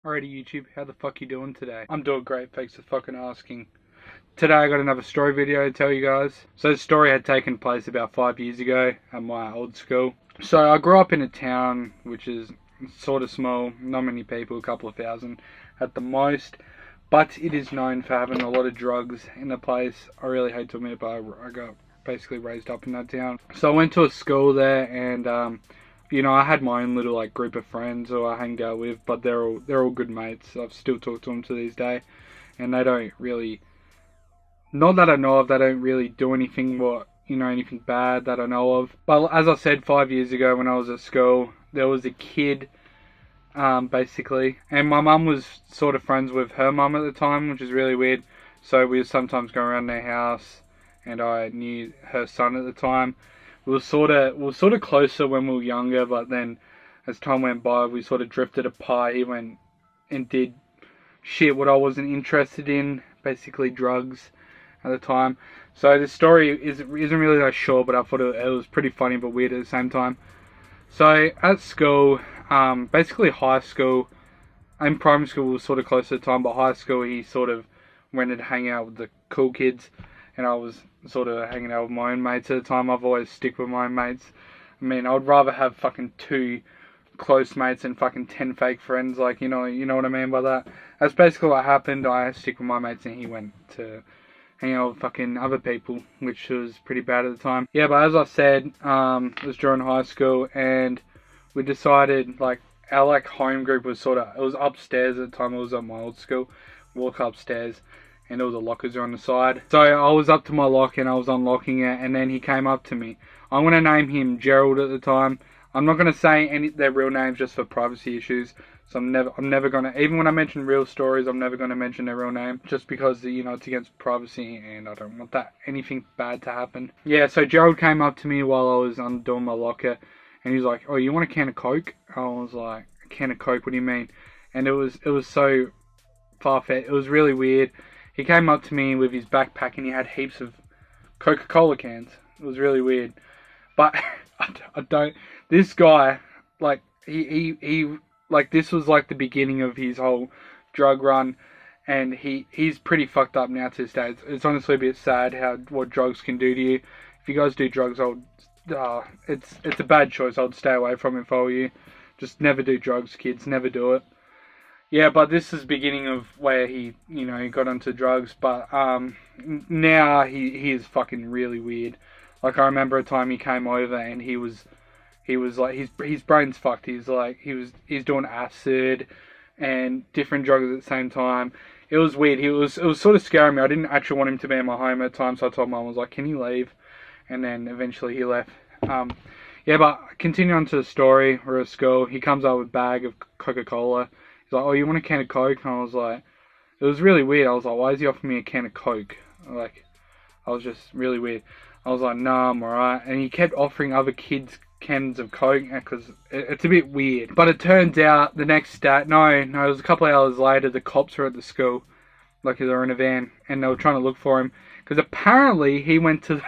Alrighty YouTube, how the fuck you doing today? I'm doing great, thanks for fucking asking. Today I got another story video to tell you guys. So this story had taken place about 5 years ago at my old school. So I grew up in a town which is sort of small, not many people, a couple of thousand at the most. But it is known for having a lot of drugs in the place. I really hate to admit it, but I got basically raised up in that town. So I went to a school there and you know, I had my own little like group of friends who I hanged out with, but they're all good mates. I've still talked to them to this day, and they don't really, not that I know of, they don't really do anything anything bad that I know of. But as I said, 5 years ago when I was at school, there was a kid, basically, and my mum was sort of friends with her mum at the time, which is really weird. So we would sometimes go around their house, and I knew her son at the time. We were sort of closer when we were younger, but then as time went by, we sort of drifted apart. He went and did shit what I wasn't interested in, basically drugs at the time. So the story isn't really that short, but I thought it was pretty funny but weird at the same time. So at school, basically high school and primary school was sort of close at the time, but high school he sort of went and hang out with the cool kids, and I was sort of hanging out with my own mates at the time. I've always stick with my own mates. I mean, I would rather have fucking 2 close mates than fucking 10 fake friends. Like, you know what I mean by that. That's basically what happened. I stick with my mates, and he went to hang out with fucking other people, which was pretty bad at the time. Yeah, but as I said, it was during high school, and we decided, like, our like home group was it was upstairs at the time. It was at my old school. Walk upstairs, and all the lockers are on the side. So I was up to my lock and I was unlocking it, and then he came up to me. I'm going to name him Gerald at the time. I'm not going to say their real names just for privacy issues. So I'm never going to, even when I mention real stories, I'm never going to mention their real name, just because, you know, it's against privacy and I don't want anything bad to happen. Yeah, so Gerald came up to me while I was undoing my locker, and he was like, "Oh, you want a can of Coke?" I was like, "A can of Coke? What do you mean?" And it was so far-fetched. It was really weird. He came up to me with his backpack and he had heaps of Coca-Cola cans. It was really weird. But I don't, this guy, like, he like, this was like the beginning of his whole drug run, and he's pretty fucked up now to this day. It's honestly a bit sad what drugs can do to you. If you guys do drugs, it's a bad choice. I'd stay away from it if I were you. Just never do drugs, kids. Never do it. Yeah, but this is the beginning of where he got onto drugs. But now he is fucking really weird. Like, I remember a time he came over and he was like, his brain's fucked. He's doing acid and different drugs at the same time. It was weird. It was sort of scaring me. I didn't actually want him to be in my home at the time, so I told Mum, I was like, "Can you leave?" And then eventually he left. Yeah, but continue on to the story. We're at school. He comes out with a bag of Coca-Cola. He's like, "Oh, you want a can of Coke?" And I was like, it was really weird. I was like, "Why is he offering me a can of Coke?" Like, I was just really weird. I was like, "Nah, I'm alright." And he kept offering other kids cans of Coke because it's a bit weird. But it turns out the next day, no, it was a couple of hours later, the cops were at the school. Like, they were in a van and they were trying to look for him. Because apparently he went to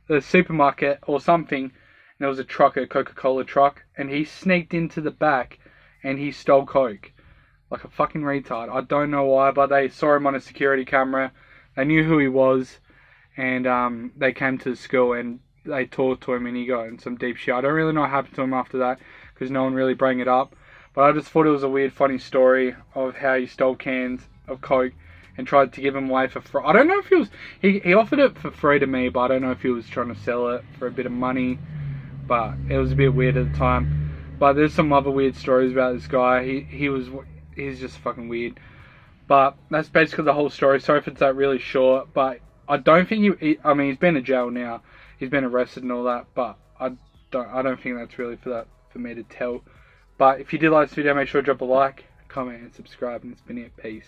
the supermarket or something, and there was a Coca-Cola truck, and he sneaked into the back and he stole Coke. Like a fucking retard. I don't know why, but they saw him on a security camera. They knew who he was, and they came to the school and they talked to him, and he got in some deep shit. I don't really know what happened to him after that, because no one really brought it up. But I just thought it was a weird, funny story of how he stole cans of Coke and tried to give them away for free. I don't know if he offered it for free to me, but I don't know if he was trying to sell it for a bit of money. But it was a bit weird at the time. But there's some other weird stories about this guy. He's just fucking weird. But that's basically the whole story. Sorry if it's that really short, but I don't think I mean, he's been in jail now. He's been arrested and all that, but I don't think that's really for me to tell. But if you did like this video, make sure to drop a like, comment, and subscribe, and it's been it. Peace.